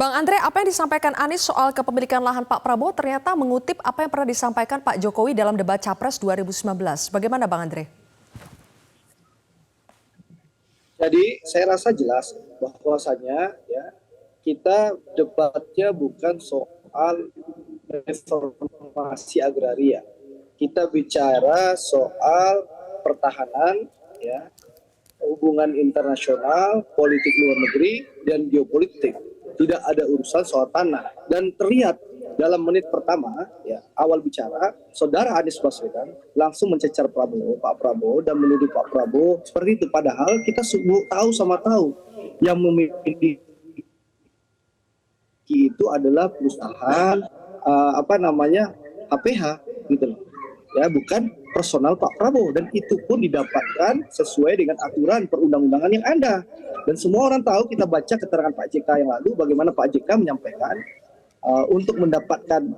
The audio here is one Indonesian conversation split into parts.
Bang Andre, apa yang disampaikan Anies soal kepemilikan lahan Pak Prabowo ternyata mengutip apa yang pernah disampaikan Pak Jokowi dalam debat Capres 2019. Bagaimana Bang Andre? Jadi saya rasa jelas bahwasanya ya kita debatnya bukan soal reformasi agraria. Kita bicara soal pertahanan, ya, hubungan internasional, politik luar negeri, dan geopolitik. Tidak ada urusan soal tanah. Dan terlihat dalam menit pertama, ya, awal bicara, Saudara Anies Baswedan langsung mencecar Pak Prabowo, dan menuduh Pak Prabowo seperti itu. Padahal kita tahu yang memiliki itu adalah perusahaan HPH gitu loh. Ya, bukan personal Pak Prabowo, dan itu pun didapatkan sesuai dengan aturan perundang-undangan yang ada. Dan semua orang tahu, kita baca keterangan Pak JK yang lalu bagaimana Pak JK menyampaikan untuk mendapatkan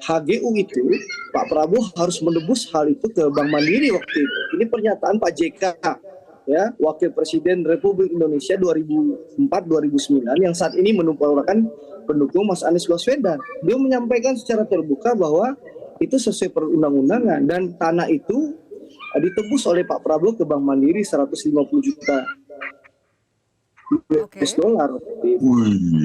HGU itu Pak Prabowo harus menebus hal itu ke Bank Mandiri waktu itu. Ini pernyataan Pak JK, ya, Wakil Presiden Republik Indonesia 2004-2009 yang saat ini merupakan pendukung Mas Anies Baswedan. Dia menyampaikan secara terbuka bahwa itu sesuai perundang-undangan, dan tanah itu ditebus oleh Pak Prabowo ke Bank Mandiri 150 juta dolar.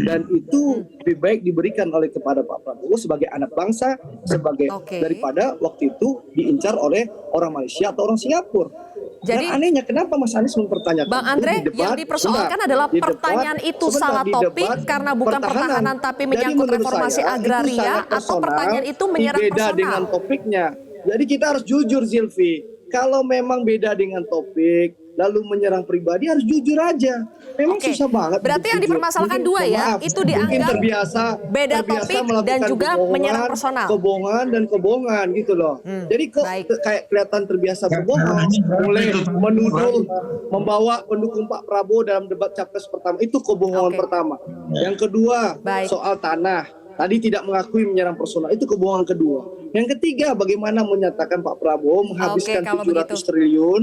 Dan itu lebih baik diberikan kepada Pak Prabowo sebagai anak bangsa, sebagai daripada waktu itu diincar oleh orang Malaysia atau orang Singapura. Jadi anehnya kenapa Mas Anies mempertanyakan? Bang Andre, yang dipersoalkan adalah pertanyaan itu salah topik karena bukan pertahanan tapi menyangkut reformasi agraria, atau pertanyaan itu menyerang personal? Beda dengan topiknya. Jadi kita harus jujur, Zilvi. Kalau memang beda dengan topik, lalu menyerang pribadi, harus jujur aja. Memang susah banget. Berarti yang dipermasalahkan dua ya, itu dianggap beda topik dan juga menyerang personal. Kebohongan gitu loh. Jadi kok kayak kelihatan terbiasa berbohong, mulai menuduh, membawa pendukung Pak Prabowo dalam debat Capres pertama, itu kebohongan pertama. Yang kedua, soal tanah. Tadi tidak mengakui menyerang personal, itu kebohongan kedua. Yang ketiga, bagaimana menyatakan Pak Prabowo menghabiskan 700 triliun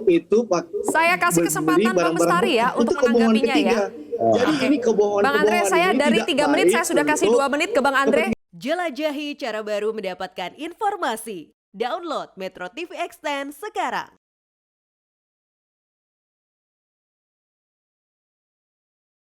itu Pak. Saya kasih kesempatan Bang Bestari ya untuk menanggapinya ya. Jadi ini kebohongan. Bang Andre, saya dari 3 menit saya sudah kasih 2 menit ke Bang Andre. Jelajahi cara baru mendapatkan informasi. Download Metro TV Extend sekarang.